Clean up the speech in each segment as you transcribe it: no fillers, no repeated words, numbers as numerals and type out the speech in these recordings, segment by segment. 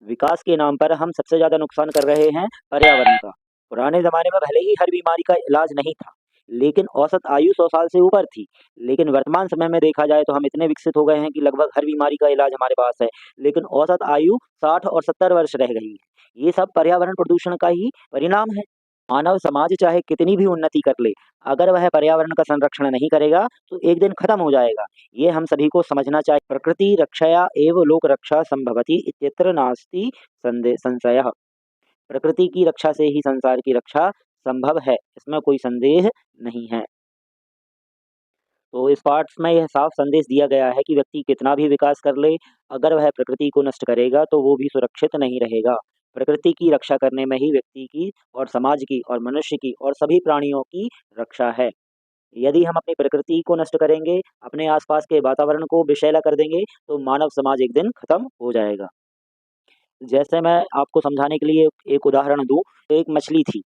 विकास के नाम पर हम सबसे ज़्यादा नुकसान कर रहे हैं पर्यावरण का। पुराने ज़माने में भले ही हर बीमारी का इलाज नहीं था, लेकिन औसत आयु 100 साल से ऊपर थी। लेकिन वर्तमान समय में देखा जाए तो हम इतने विकसित हो गए हैं कि लगभग हर बीमारी का इलाज हमारे पास है, लेकिन औसत आयु 60 और 70 वर्ष रह गई है। ये सब पर्यावरण प्रदूषण का ही परिणाम है। मानव समाज चाहे कितनी भी उन्नति कर ले, अगर वह पर्यावरण का संरक्षण नहीं करेगा, तो एक दिन खत्म हो जाएगा। ये हम सभी को समझना चाहिए। प्रकृति रक्षया एव लोक रक्षा संभवति इत्यत्र नास्ति संशयः। प्रकृति की रक्षा से ही संसार की रक्षा संभव है, इसमें कोई संदेह नहीं है। तो इस पाठ में यह साफ संदेश दिया गया है कि व्यक्ति कितना भी विकास कर ले, अगर वह प्रकृति को नष्ट करेगा तो वो भी सुरक्षित नहीं रहेगा। प्रकृति की रक्षा करने में ही व्यक्ति की और समाज की और मनुष्य की और सभी प्राणियों की रक्षा है। यदि हम अपनी प्रकृति को नष्ट करेंगे, अपने आसपास के वातावरण को विषैला कर देंगे, तो मानव समाज एक दिन खत्म हो जाएगा। जैसे मैं आपको समझाने के लिए एक उदाहरण दूं, तो एक मछली थी।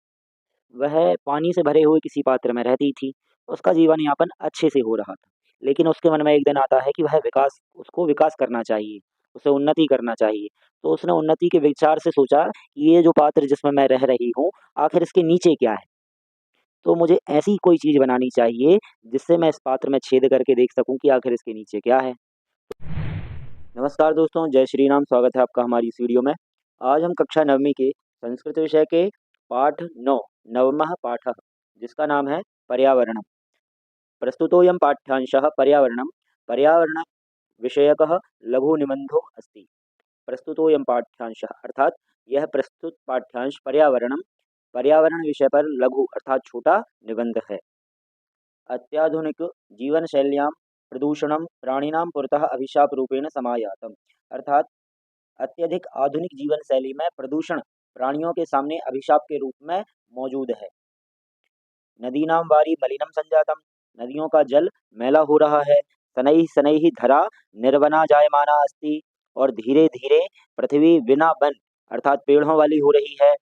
वह पानी से भरे हुए किसी पात्र में रहती थी। उसका जीवन यापन अच्छे से हो रहा था, लेकिन उसके मन में एक दिन आता है कि वह उसको विकास करना चाहिए, उसे उन्नति करना चाहिए। तो उसने उन्नति के विचार से सोचा कि ये जो पात्र जिसमें मैं रह रही हूँ, आखिर इसके नीचे क्या है। तो मुझे ऐसी कोई चीज़ बनानी चाहिए जिससे मैं इस पात्र में छेद करके देख सकूं कि आखिर इसके नीचे क्या है। नमस्कार दोस्तों, जय श्री राम। स्वागत है आपका हमारी इस वीडियो में। आज हम कक्षा 9वीं के संस्कृत विषय के पाठ 9 नवमः पाठः, जिसका नाम है पर्यावरणम्। प्रस्तुतोऽयं पाठ्यांशः पर्यावरणं पर्यावरण विषयकः लघु निबंधो अस्ति। प्रस्तुतोऽयं पाठ्यांशः अर्थात यह प्रस्तुत पाठ्यांश पर्यावरण विषय पर लघु अर्थात छोटा निबंध है। अत्याधुनिक जीवन शैल्यां प्रदूषणं प्राणिनां पुरतः अभिशाप रूपेण समायातम्। अर्थात अत्यधिक आधुनिक जीवन शैली में प्रदूषण प्राणियों के सामने अभिशाप के रूप में मौजूद है। नदीनां वारी मलिनं संजातम्। नदियों का जल मैला हो रहा है। शनैः शनैः धरा निर्वना जायमाना अस्ति। और धीरे धीरे पृथ्वी बिना वन अर्थात पेड़ों वाली हो रही है।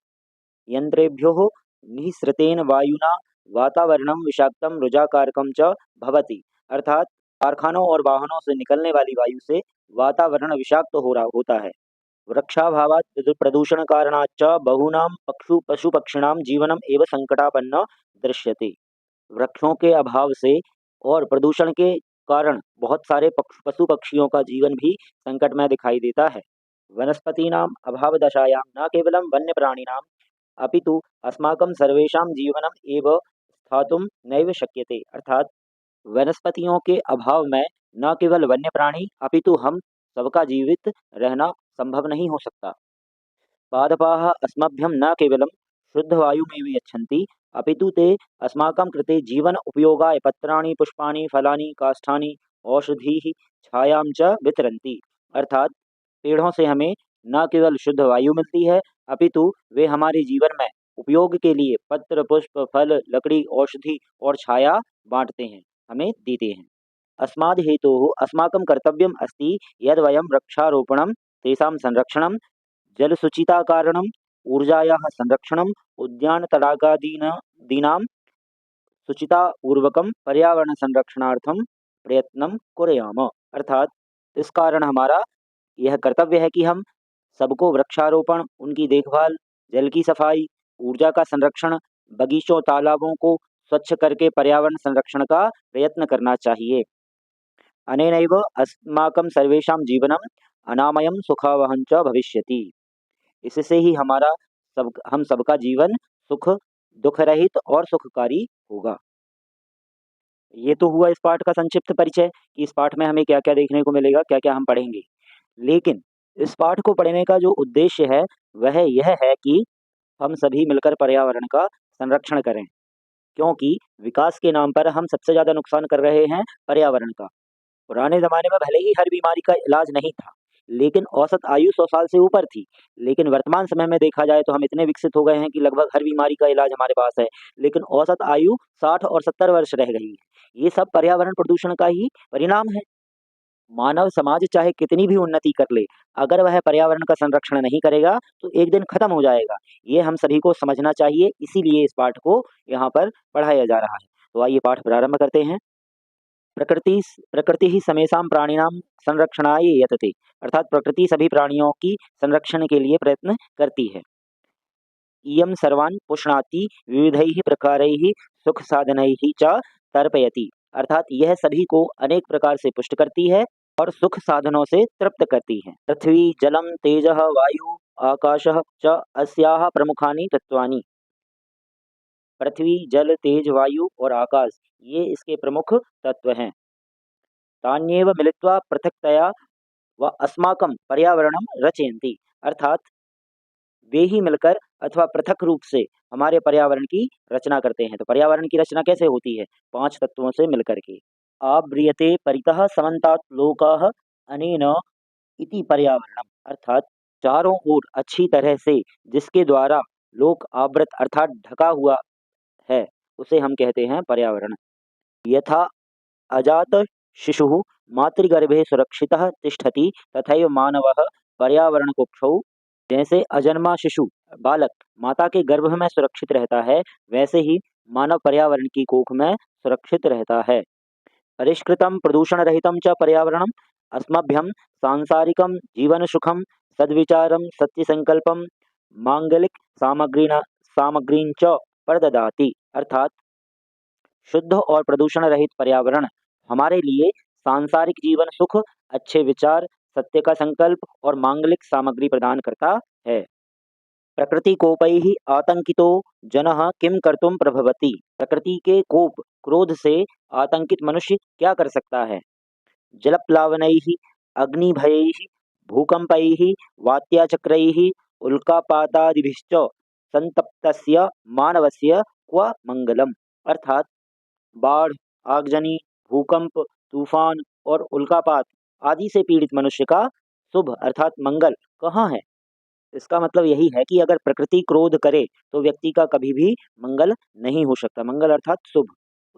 यंत्रेभ्यो निःसृतेन वायुना वातावरणं विषाक्तं रुजाकारकं च भवति। अर्थात कारखानों और वाहनों से निकलने वाली वायु से वातावरण विषाक्त होता है। वृक्षाभावात् प्रदूषण कारणाच्च बहूनां पशु पक्षिणां जीवनम एव संकटापन्न दृश्यते। वृक्षों के अभाव से और प्रदूषण के कारण बहुत सारे पशु पक्षियों का जीवन भी संकट में दिखाई देता है। वनस्पतीनाम् अभावदशायां न केवलं वन्यप्राणिनाम् अपितु अस्माकं सर्वेषां जीवनम एव स्थातुं नैव शक्यते। अर्थात वनस्पतियों के अभाव में न केवल वन्य प्राणी अपितु हम सबका जीवित रहना संभव नहीं हो सकता। पादपाः अस्मभ्यं न केवलं शुद्धवायुमेव यच्छन्ति अपितु ते अस्माकं कृते जीवन उपयोगाय पत्राणि पुष्पाणि फलानि काष्ठानि औषधीः छायां च वितरन्ति। अर्थात पेड़ों से हमें न केवल शुद्ध वायु मिलती है, अपितु वे हमारे जीवन में उपयोग के लिए पत्र पुष्प फल लकड़ी औषधि और छाया बांटते हैं, हमें देते हैं। अस्माद् हेतोः अस्माकं कर्तव्यम् अस्ति यद् वयं वृक्षारोपणं तेषां संरक्षणं जलशुचिताकारणम् ऊर्जायाः संरक्षणम् उद्यान तडागादीनां शुचितापूर्वकं पर्यावरण संरक्षणार्थं प्रयत्नं कुर्याम। अर्थात इस कारण हमारा यह कर्तव्य है कि हम सबको वृक्षारोपण, उनकी देखभाल, जल की सफाई, ऊर्जा का संरक्षण, बगीचों तालाबों को स्वच्छ करके पर्यावरण संरक्षण का प्रयत्न करना चाहिए। अनेनैव अस्माकं सर्वेषां जीवनम अनामयं सुखावहं च भविष्यति। इससे ही हम सबका जीवन सुख दुख रहित और सुखकारी होगा। ये तो हुआ इस पाठ का संक्षिप्त परिचय कि इस पाठ में हमें क्या क्या देखने को मिलेगा, क्या क्या हम पढ़ेंगे। लेकिन इस पाठ को पढ़ने का जो उद्देश्य है वह यह है कि हम सभी मिलकर पर्यावरण का संरक्षण करें, क्योंकि विकास के नाम पर हम सबसे ज़्यादा नुकसान कर रहे हैं पर्यावरण का। पुराने ज़माने में भले ही हर बीमारी का इलाज नहीं था, लेकिन औसत आयु 100 साल से ऊपर थी। लेकिन वर्तमान समय में देखा जाए तो हम इतने विकसित हो गए हैं कि लगभग हर बीमारी का इलाज हमारे पास है, लेकिन औसत आयु 60 और 70 वर्ष रह गई है। ये सब पर्यावरण प्रदूषण का ही परिणाम है। मानव समाज चाहे कितनी भी उन्नति कर ले, अगर वह पर्यावरण का संरक्षण नहीं करेगा, तो एक दिन खत्म हो जाएगा। ये हम सभी को समझना चाहिए, इसीलिए इस पाठ को यहाँ पर पढ़ाया जा रहा है। तो आइए पाठ प्रारंभ करते हैं। प्रकृति ही समेषां प्राणिनां संरक्षणाय यतते, अर्थात प्रकृति सभी प्राणियों की संरक्षण के लिए प्रयत्न करती है। इयं सर्वान् पुष्णाति विविधैः प्रकारैः सुख साधनैः च तर्पयति, अर्थात यह सभी को अनेक प्रकार से पुष्ट करती है और सुख साधनों से तृप्त करती है। पृथ्वी जलम तेजः वायु आकाशः च अस्याः प्रमुखानि तत्वानि। पृथ्वी जल तेज वायु और आकाश ये इसके प्रमुख तत्व हैं। तान्येव मिलित्वा पृथक्तया व अस्माकं पर्यावरणं रचयन्ति, अर्थात वे ही मिलकर अथवा पृथक रूप से हमारे पर्यावरण की रचना करते हैं। तो पर्यावरण की रचना कैसे होती है? 5 तत्वों से मिलकर के। आव्रियते परितः समन्तात् लोकाः अनेन इति पर्यावरणम, अर्थात चारों ओर अच्छी तरह से जिसके द्वारा लोक आवृत अर्थात ढका हुआ है उसे हम कहते हैं पर्यावरण। यथा अजात शिशुः मातृगर्भे सुरक्षितः तिष्ठति तथैव मानवः पर्यावरणकुक्षौ। जैसे अजन्मा शिशु बालक माता के गर्भ में सुरक्षित रहता है, वैसे ही मानव पर्यावरण की कोख में सुरक्षित रहता है। परिष्कृतं प्रदूषण रहितं च पर्यावरणम् अस्मभ्यं सांसारिकं जीवन सुखम सद्विचारम सत्य संकल्पम मांगलिक सामग्रीं च प्रददाति, अर्थात शुद्ध और प्रदूषण रहित पर्यावरण हमारे लिए सांसारिक जीवन सुख, अच्छे विचार, सत्य का संकल्प और मांगलिक सामग्री प्रदान करता है। प्रकृति कोपैः आतंकितो जनः किम कर्तुम प्रभवति, प्रकृति के कोप क्रोध से आतंकित मनुष्य क्या कर सकता है? जलप्लावनैः अग्निभयैः भूकंपैः वात्याचक्रैः उल्कापातादिभिश्च संतप्तस्य मानवस्य क्व मंगलम, अर्थात बाढ़, आगजनी, भूकंप, तूफान और उल्कापात आदि से पीड़ित मनुष्य का शुभ अर्थात मंगल कहाँ है? इसका मतलब यही है कि अगर प्रकृति क्रोध करे तो व्यक्ति का कभी भी मंगल नहीं हो सकता। मंगल अर्थात शुभ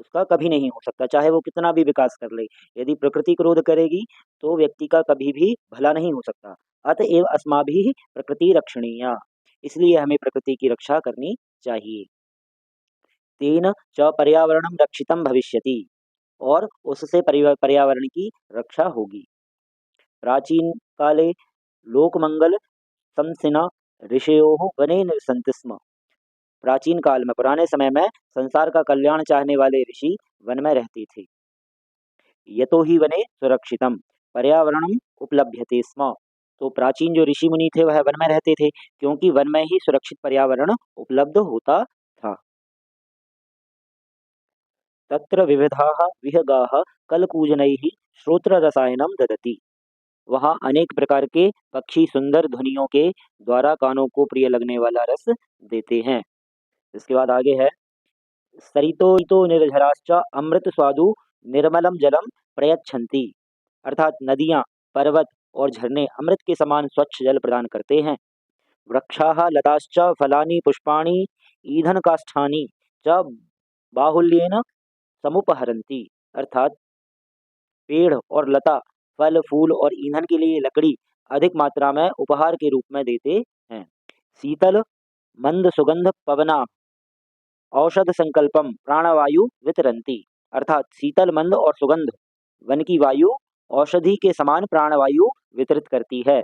उसका कभी नहीं हो सकता, चाहे वो कितना भी विकास कर ले। यदि प्रकृति क्रोध करेगी तो व्यक्ति का कभी भी भला नहीं हो सकता। अतएव अस्माभिः प्रकृति रक्षणीया, इसलिए हमें प्रकृति की रक्षा करनी चाहिए। तेन च पर्यावरणं रक्षितं भविष्यति, और उससे पर्यावरण की रक्षा होगी। प्राचीन काले लोकमंगल शमसिना ऋषयोः वने निवसन्ति स्म। प्राचीन काल में पुराने समय में संसार का कल्याण चाहने वाले ऋषि वन में रहते थे। यतो ही वने सुरक्षितम पर्यावरणम उपलभ्यते स्म, तो प्राचीन जो ऋषि मुनि थे वह वन में रहते थे क्योंकि वन में ही सुरक्षित पर्यावरण उपलब्ध होता था। तत्र विविधाः विहगाः कलकूजनैः श्रोत्ररसायनं ददति, वहाँ अनेक प्रकार के पक्षी सुंदर ध्वनियों के द्वारा कानों को प्रिय लगने वाला रस देते हैं। इसके बाद आगे है सरितो निर्झराश्च अमृत स्वादु निर्मलम जलम प्रयच्छन्ति, अर्थात नदियाँ, पर्वत और झरने अमृत के समान स्वच्छ जल प्रदान करते हैं। वृक्षाः लताश्च फलानि पुष्पाणि ईंधन काष्ठानि च बाहुल्येन समुपहरन्ति, अर्थात पेड़ और लता फल फूल और ईंधन के लिए लकड़ी अधिक मात्रा में उपहार के रूप में देते हैं। शीतल मंद सुगंध पवना औषध संकल्पम प्राणवायु वितरंती, अर्थात शीतल मंद और सुगंध वन की वायु औषधि के समान प्राणवायु वितरित करती है।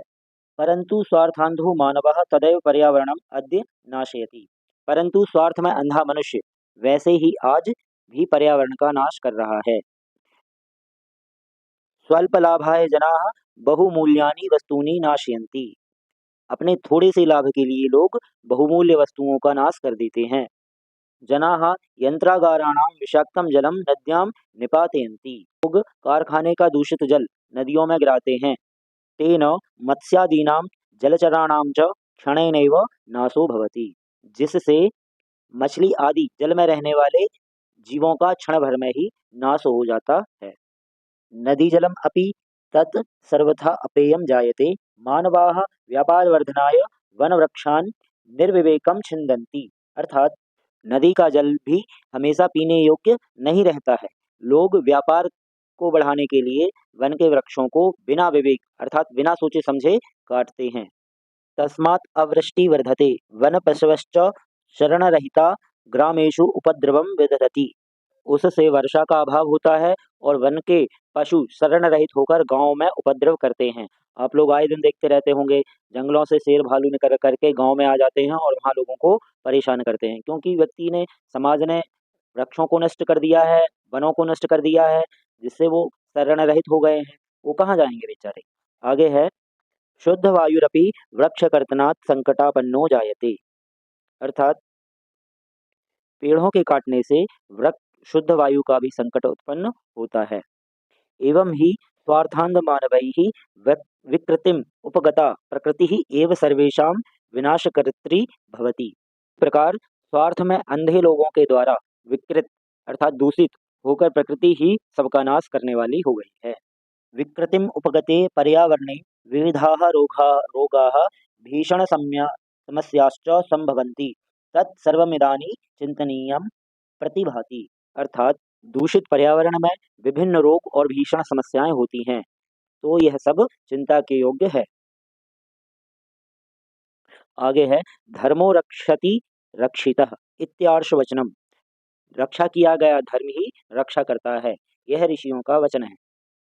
परंतु स्वार्थांधो मानवः तदैव पर्यावरणम अद्य नाशयति, परंतु स्वार्थ में अंधा मनुष्य वैसे ही आज भी पर्यावरण का नाश कर रहा है। स्वल्पलाभाय जनाः बहुमूल्यानि वस्तूनि नाशयन्ति, अपने थोड़े से लाभ के लिए लोग बहुमूल्य वस्तुओं का नाश कर देते हैं। जनाः यंत्रागाराणां विषाक्तं जलम नद्यां निपातयन्ति, लोग कारखाने का दूषित जल नदियों में गिराते हैं। तेन मत्स्यादीनां जलचराणां च क्षणेनैव नाशो भवति, जिससे मछली आदि जल में रहने वाले जीवों का क्षण भर में ही नाश हो जाता है। नदी जलम अपि तत् सर्वथा अपेयम जायते, मानवाः व्यापारवर्धनाय वनवृक्षान् निर्विवेकम छिन्दन्ति, अर्थात नदी का जल भी हमेशा पीने योग्य नहीं रहता है। लोग व्यापार को बढ़ाने के लिए वन के वृक्षों को बिना विवेक अर्थात बिना सोचे समझे काटते हैं। तस्मात् अवृष्टि वर्धते वन पशवश्च शरणरहिता ग्रामेषु उपद्रवम विदधति, उससे वर्षा का अभाव होता है और वन के पशु शरण रहित होकर गांव में उपद्रव करते हैं। आप लोग आए दिन देखते रहते होंगे, जंगलों से शेर भालू निकल करके गांव में आ जाते हैं और वहां लोगों को परेशान करते हैं, क्योंकि व्यक्ति ने, समाज ने वृक्षों को नष्ट कर दिया है, वनों को नष्ट कर दिया है, जिससे वो शरण रहित हो गए हैं। वो कहाँ जाएंगे बेचारे। आगे है, शुद्ध वायुरपि वृक्ष कर्तनात् संकटापन्नो जायते। अर्थात पेड़ों के काटने से वृक्ष शुद्ध वायु का भी संकट उत्पन्न होता है। एवं ही स्वार्थांध मानवैः विकृतिम उपगता प्रकृति ही एव सर्वेषां विनाशकर्त्री भवति। इस प्रकार स्वार्थ में अंधे लोगों के द्वारा विकृत अर्थात दूषित होकर प्रकृति ही सबका नाश करने वाली हो गई है। विकृतिम उपगते पर्यावरणे विविधाः रोगाः भीषण समस्याश्च संभवन्ति तत्सर्वमिदानीं चिंतनीयं प्रतिभाति। अर्थात दूषित पर्यावरण में विभिन्न रोग और भीषण समस्याएं होती हैं, तो यह सब चिंता के योग्य है। आगे है, धर्मो रक्षति रक्षितः इत्यार्ष वचनम। रक्षा किया गया धर्म ही रक्षा करता है, यह ऋषियों का वचन है।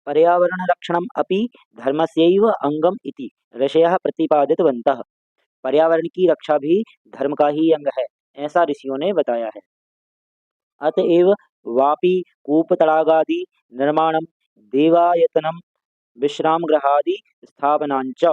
पर्यावरण रक्षणम अपि धर्मस्यैव अंगम इति ऋषयः प्रतिपादितवन्तः। पर्यावरण की रक्षा भी धर्म का ही अंग है, ऐसा ऋषियों ने बताया है। अतएव वापि कूपतडागादि निर्माणम देवायतनम विश्रामगृहादि स्थापनांच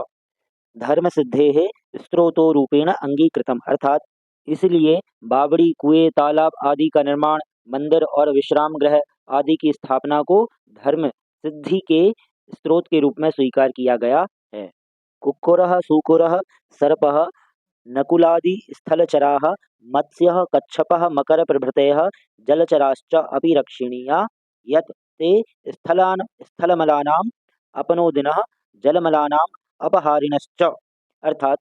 धर्म सिद्धेः स्त्रोतो रूपेण अंगीकृतम। अर्थात इसलिए बावड़ी, कुएं, तालाब आदि का निर्माण, मंदिर और विश्राम गृह आदि की स्थापना को धर्म सिद्धि के स्त्रोत के रूप में स्वीकार किया गया है। कुक्कुरः, सूकुरः, सर्पः, नकुलादि स्थलचराः, मत्स्यः, कच्छपः, मकर प्रभृतयः जलचराश्च अपि रक्षणीया यत् ते स्थलमलानाम् अपनोदिनः जलमलानाम् अपहारिणश्च। अर्थात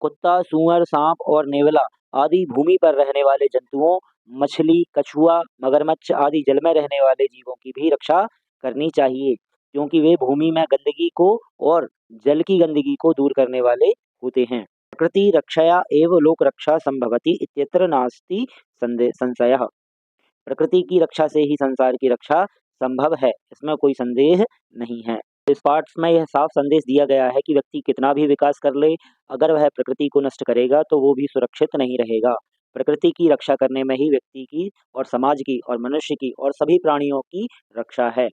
कुत्ता, सूअर, सांप और नेवला आदि भूमि पर रहने वाले जंतुओं, मछली, कछुआ, मगरमच्छ आदि जल में रहने वाले जीवों की भी रक्षा करनी चाहिए, क्योंकि वे भूमि में गंदगी को और जल की गंदगी को दूर करने वाले होते हैं। प्रकृति रक्षया एव लोक रक्षा संभवति इत्यत्र नास्ति संशयः। प्रकृति की रक्षा से ही संसार की रक्षा संभव है, इसमें कोई संदेह नहीं है। इस पाठ में यह साफ संदेश दिया गया है कि व्यक्ति कितना भी विकास कर ले, अगर वह प्रकृति को नष्ट करेगा तो वो भी सुरक्षित नहीं रहेगा। प्रकृति की रक्षा करने में ही व्यक्ति की और समाज की और मनुष्य की और सभी प्राणियों की रक्षा है।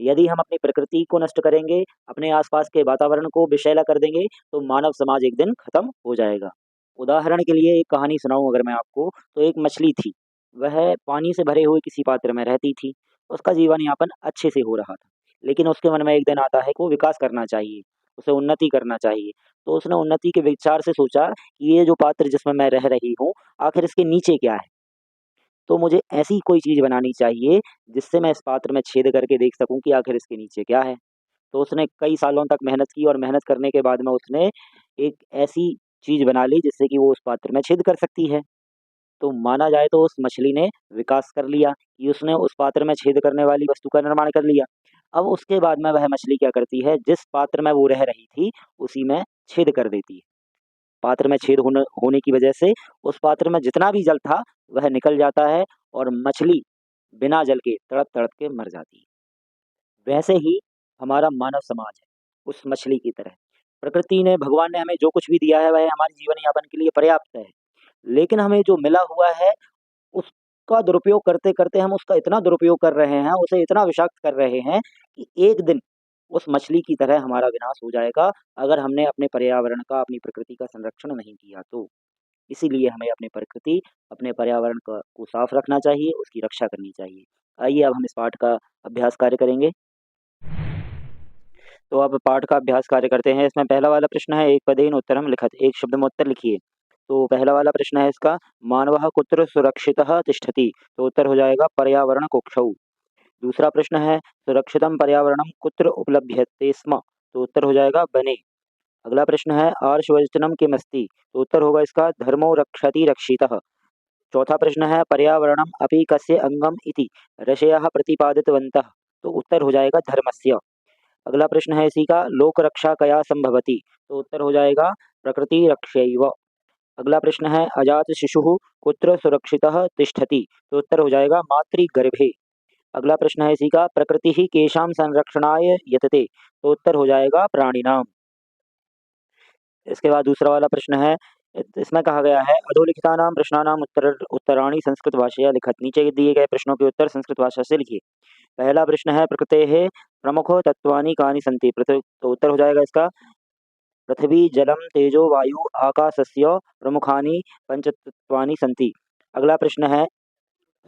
यदि हम अपनी प्रकृति को नष्ट करेंगे, अपने आसपास के वातावरण को विषैला कर देंगे, तो मानव समाज एक दिन खत्म हो जाएगा। उदाहरण के लिए एक कहानी सुनाऊं अगर मैं आपको, तो एक मछली थी, वह पानी से भरे हुए किसी पात्र में रहती थी। उसका जीवन यापन अच्छे से हो रहा था, लेकिन उसके मन में एक दिन आता है कि वो विकास करना चाहिए, उसे उन्नति करना चाहिए। तो उसने उन्नति के विचार से सोचा कि ये जो पात्र जिसमें मैं रह रही हूँ, आखिर इसके नीचे क्या है, तो मुझे ऐसी कोई चीज़ बनानी चाहिए जिससे मैं इस पात्र में छेद करके देख सकूं कि आखिर इसके नीचे क्या है। तो उसने कई सालों तक मेहनत की और मेहनत करने के बाद में उसने एक ऐसी चीज़ बना ली जिससे कि वो उस पात्र में छेद कर सकती है। तो माना जाए तो उस मछली ने विकास कर लिया कि उसने उस पात्र में छेद करने वाली वस्तु का निर्माण कर लिया। अब उसके बाद में वह मछली क्या करती है, जिस पात्र में वो रह रही थी उसी में छेद कर देती है। पात्र में छेद होने की वजह से उस पात्र में जितना भी जल था वह निकल जाता है और मछली बिना जल के तड़प तड़प के मर जाती है। वैसे ही हमारा मानव समाज है उस मछली की तरह। प्रकृति ने, भगवान ने हमें जो कुछ भी दिया है वह हमारे जीवन यापन के लिए पर्याप्त है, लेकिन हमें जो मिला हुआ है उसका दुरुपयोग करते करते हम उसका इतना दुरुपयोग कर रहे हैं, उसे इतना विषाक्त कर रहे हैं कि एक दिन उस मछली की तरह हमारा विनाश हो जाएगा अगर हमने अपने पर्यावरण का, अपनी प्रकृति का संरक्षण नहीं किया तो। इसीलिए हमें अपनी प्रकृति, अपने पर्यावरण को साफ रखना चाहिए, उसकी रक्षा करनी चाहिए। आइए अब हम इस पाठ का अभ्यास कार्य करेंगे। तो अब पाठ का अभ्यास कार्य करते हैं। इसमें पहला वाला प्रश्न है, एक पदेन उत्तरम लिखत, एक शब्द में उत्तर लिखिए। तो पहला वाला प्रश्न है इसका, मानवः कुत्र सुरक्षितः तिष्ठति, तो उत्तर हो जाएगा पर्यावरण कुक्षौ। दूसरा प्रश्न है, सुरक्षितम पर्यावरणम कुत्र उपलभ्यते स्म, तो उत्तर हो जाएगा वने। अगला प्रश्न है, आर्षवचनम किमस्ति, तो उत्तर होगा इसका धर्मो रक्षति रक्षितः। चौथा प्रश्न है, पर्यावरणम अपि कस्य अंगम इति ऋषयः प्रतिपादितवन्तः, तो उत्तर हो जाएगा धर्मस्य। अगला प्रश्न है इसी का, लोक रक्षा कया संभवति, तो उत्तर हो जाएगा प्रकृति रक्षैव। अगला प्रश्न है अजात शिशु कुत्र सुरक्षितः तिष्ठति, तो उत्तर हो जाएगा मातृगर्भे। अगला प्रश्न है इसी का प्रकृति ही केशाम संरक्षणाय यतते, तो उत्तर हो जाएगा प्राणिनाम। इसके बाद दूसरा वाला प्रश्न है, इसमें कहा गया है अधोलिखितानां प्रश्नानां उत्तराणि संस्कृत भाषया लिखत, नीचे दिए गए प्रश्नों के उत्तर संस्कृत भाषा से लिखिए। पहला प्रश्न है प्रकृतेः प्रमुखो तत्वानि कानि सन्ति, तो उत्तर हो जाएगा इसका पृथ्वी जलम तेजो वायु आकाशस्य प्रमुखानि पंचतत्वानि सन्ति। अगला प्रश्न है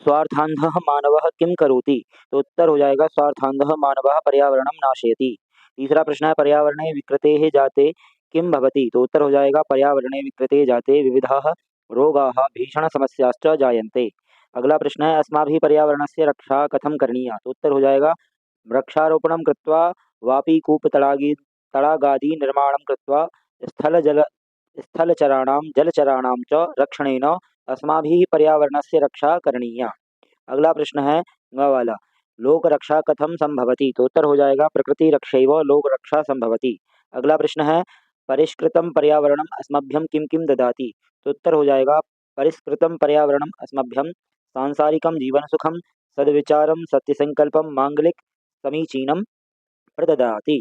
स्वार्थान्धः मानवः किं करोति, तो उत्तर हो जाएगा स्वार्थान्धः मानवः पर्यावरणं नाशयति। तीसरा प्रश्न है पर्यावरणे विकृतेः जाते किं भवति, तो उत्तर हो जाएगा पर्यावरणे विकृते जाते विविधाः रोगाः भीषणसमस्याश्च जायन्ते। अगला प्रश्न है अस्माभिः पर्यावरणस्य रक्षा कथं करणीया, तो उत्तर हो जाएगा वृक्षारोपणं कृत्वा वापि तडागादि निर्माणं कृत्वा जलचराणां च रक्षणेन अस्माभिः पर्यावरणस्य रक्षा करणीया। अगला प्रश्न है ग वाला लोक रक्षा कथम संभवति, तो उत्तर हो जाएगा प्रकृति रक्षैव लोक रक्षा संभवति। अगला प्रश्न है परिष्कृतं पर्यावरणम अस्मभ्यं किं किं ददाति, तो उत्तर हो जाएगा परिष्कृतं पर्यावरणम अस्मभ्यं सांसारिकं जीवन सुखम सद्विचारम सत्यसंकल्पम मांगलिक समीचीनम प्रददाति।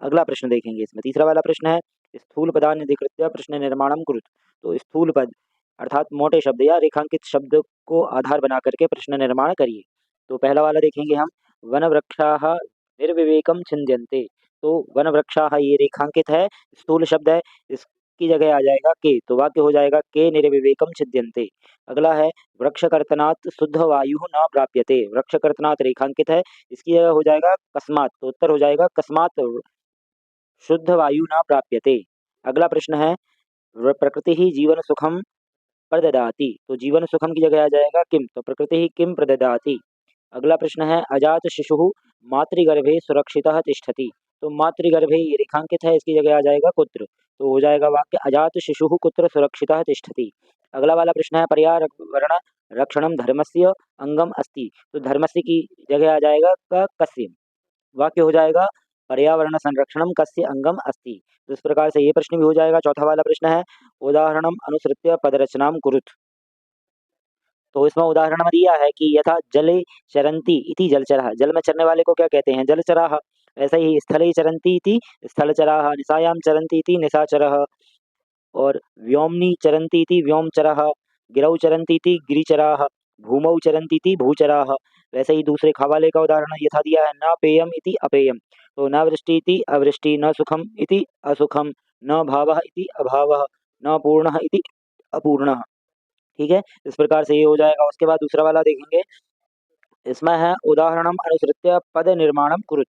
अगला प्रश्न देखेंगे इसमें तीसरा वाला प्रश्न है स्थूल पदान्य अधिकृत्य प्रश्न निर्माणम कुरुत, तो स्थूल पद अर्थात मोटे शब्द या रेखांकित शब्द को आधार बना करके प्रश्न निर्माण करिए। तो पहला वाला देखेंगे हम वन वृक्षाः निर्विवेकम छिन्द्यन्ते, तो वन वृक्षाः ये रेखांकित है स्थूल शब्द है, इसकी जगह आ जाएगा के, तो वाक्य हो जाएगा के निर्विवेकम छिद्यन्ते। अगला है वृक्ष कर्तनात् शुद्ध वायु न प्राप्यते, वृक्ष कर्तनात् रेखांकित है, इसकी जगह हो जाएगा कस्मात, तो उत्तर हो जाएगा कस्मात शुद्ध वायु न प्राप्यते। अगला प्रश्न है प्रकृति ही जीवन सुखम प्रददाति, तो जीवन सुखम की जगह आ जाएगा किम, तो प्रकृति ही किम प्रददाति। अगला प्रश्न है अजात शिशु मातृगर्भे सुरक्षितः तिष्ठति, तो मातृगर्भे ये रेखांकित है, इसकी जगह आ जाएगा कुत्र, तो हो जाएगा वाक्य अजात शिशु कुत्र सुरक्षितः तिष्ठति। अगला वाला प्रश्न है पर्यावरण रक्षणम धर्मस्य अंगम अस्ति, तो धर्मस्य की जगह आ जाएगा कस्य, वाक्य हो जाएगा पर्यावरण संरक्षणम कस्य अंगम अस्ति। तो इस प्रकार से ये प्रश्न भी हो जाएगा। चौथा वाला प्रश्न है उदाहरणम अनुसृत्य पदरचनाम कुरुत, तो इसमें उदाहरण में दिया है कि यथा जले चरंती इति जलचरः, जल में चरने वाले को क्या कहते हैं जलचराः, ऐसे ही स्थले चरंती इति स्थलचराः, निशायाम चरंती इति निशाचरः, और व्योमनि चरन्ति इति व्योमचरः, गिरौ चरन्ति इति गिरिचराः, भूमौ चरन्ति इति भूचराः। वैसे ही दूसरे खवाले का उदाहरण यथा दिया है न पेयम इति अपेयम, तो न वृष्टि इति अवृष्टि, न सुखम इति असुखम, न भावः इति अभावः, न पूर्णः इति अपूर्णः। ठीक है, इस प्रकार से ये हो जाएगा। उसके बाद दूसरा वाला देखेंगे, इसमें है उदाहरणम अनुसृत्य पद निर्माणम कुरुत,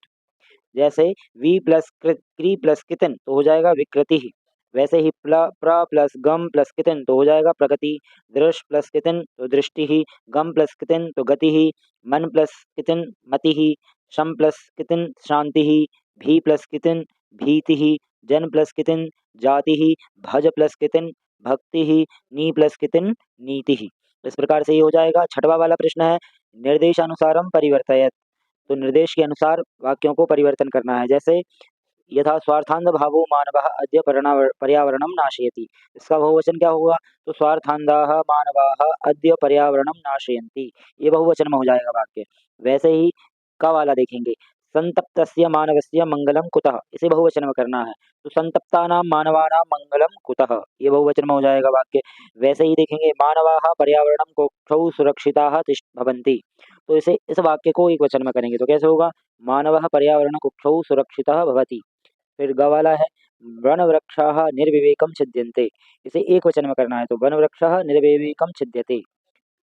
जैसे वी प्लस क्री प्लस कितन तो हो जाएगा विकृति ही, वैसे ही प्र प्लस गम प्लस कितन तो हो जाएगा प्रगति, दृश प्लस कितन तो दृष्टि ही, गम प्लस कितन तो गति ही, मन प्लस कितन मति ही, शम प्लस कितन शांति ही, भी प्लस कितन भीति ही, जन प्लस कितन जाति ही, भज प्लस कितन भक्ति ही, नी प्लस कितन नीति ही। इस प्रकार से ये हो जाएगा। छठवा वाला प्रश्न है निर्देशानुसारम परिवर्तयत, तो निर्देश के अनुसार वाक्यों को परिवर्तन करना है, जैसे यथा स्वार्थांध भावो मानवः अद्य पर्यावरणम नाशयति, इसका बहुवचन क्या होगा, तो स्वार्थांधाः मानवाः अद्य पर्यावरणम नाशयन्ति, ये बहुवचन में हो जाएगा वाक्य। वैसे ही का वाला देखेंगे संतप्तस्य मानवस्य मंगलम कुतः, इसे बहुवचन में करना है, तो संतप्तानां मानवानां मंगलम कुतः, ये बहुवचन में हो जाएगा वाक्य। वैसे ही देखेंगे मानवाः पर्यावरणम कोक्षौ सुरक्षिताः भवन्ति, तो इसे इस वाक्य को एक वचन में करेंगे तो कैसे होगा मानवः पर्यावरण कुक्षौ सुरक्षितः भवति। फिर ग वाला है वन वृक्षाः निर्विवेकम छिद्यन्ते, इसे एक वचन में करना है, तो वन वृक्षाः निर्विवेकम छिद्यते।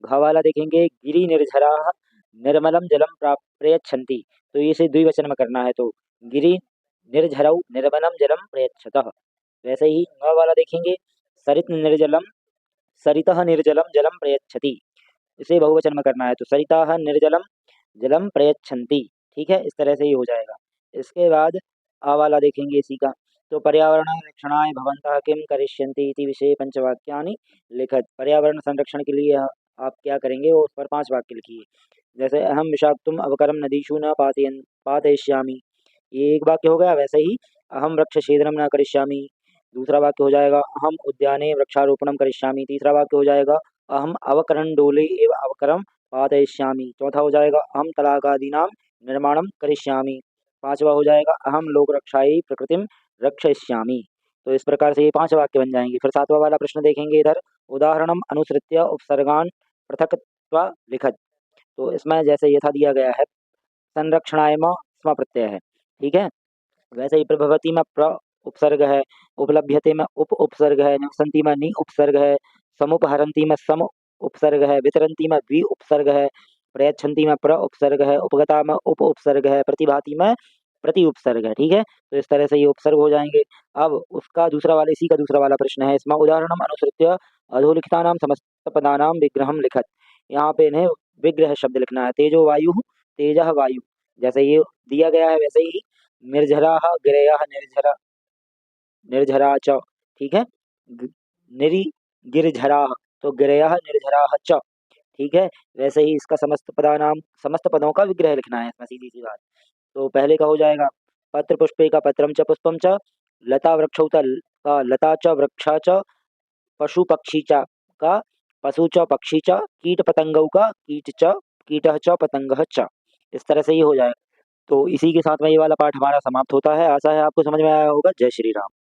घ वाला देखेंगे गिरि निर्झराः निर्मलम जलम प्रयच्छन्ति, तो इसे द्विवचन में करना है, तो गिरि निर्झरौ निर्मलम जलम प्रयच्छतः। वैसे ही ङ वाला देखेंगे सरित निर्जलम सरितः निर्जलम जलम प्रयच्छति, इसे बहुवचन में करना है, तो सरिताः निर्जलम जलम प्रयच्छन्ति। ठीक है, इस तरह से ही हो जाएगा। इसके बाद आ वाला देखेंगे इसी का, तो पर्यावरण रक्षणाय भवन्तः किं करिष्यन्ति इति विषये पंचवाक्यानि लिखत, पर्यावरण संरक्षण के लिए आप क्या करेंगे वो उस पर 5 वाक्य लिखिए। जैसे अहम विषाक्तुम अवकरम नदीषु न पातयिष्यामि, ये एक वाक्य हो गया। वैसे ही अहम वृक्ष छेदनम न करिष्यामि, दूसरा वाक्य हो जाएगा अहम उद्याने वृक्षारोपणम करिष्यामि। तीसरा वाक्य हो जाएगा अहम अवकरंडोले एव अवकरम पादयिष्यामि। चौथा हो जाएगा अहम तलाकादीनां निर्माणम करिष्यामि। पांचवा हो जाएगा अहम लोक रक्षायै प्रकृतिम रक्षयिष्यामि। तो इस प्रकार से ये 5 वाक्य बन जाएंगे। फिर 7वां वाला प्रश्न देखेंगे इधर, उदाहरणम अनुसृत्य उपसर्गान पृथक्त्वा लिखत। तो इसमें जैसे यथा दिया गया है संरक्षणाय म स्म प्रत्यय है, ठीक है। वैसे ही प्रभवती में प्र उपसर्ग है, उपलभ्यते में उप उपसर्ग है, निवसंती में नि उपसर्ग है, समुपहरंती में सम उपसर्ग है, वितरंती में वि उपसर्ग है, प्रयच्छन्ति में प्र उपसर्ग है, उपगता में उप उपसर्ग है, प्रतिभाति में प्रति उपसर्ग है, ठीक है। तो इस तरह से ये उपसर्ग हो जाएंगे। अब उसका दूसरा वाला, इसी का दूसरा वाला प्रश्न है, इसमें उदाहरणम अनुसृत्य अधोलिखितानां समस्त पदानां विग्रहम लिखत। यहाँ पे इन्हें विग्रह शब्द लिखना है, तेजो वायु तेजः वायु, जैसे ये दिया गया है वैसे ही निर्झराः गिरयः निर्झरा निर्झरा च, ठीक है। निरी गिरझराः, तो गिरयः निर्झराः च, ठीक है। वैसे ही इसका समस्त पदों का विग्रह लिखना है इसमें, सीधी सी बात। तो पहले का हो जाएगा पत्र पुष्पे का पत्रम च पुष्पम च, लता वृक्षौ का लता च वृक्षा च, पशु पक्षी च का पशु च पक्षी च, कीट पतंगौ का कीट च कीटः च पतंगः च। इस तरह से ही हो जाएगा। तो इसी के साथ में ये वाला पाठ हमारा समाप्त होता है। आशा है आपको समझ में आया होगा। जय श्री राम।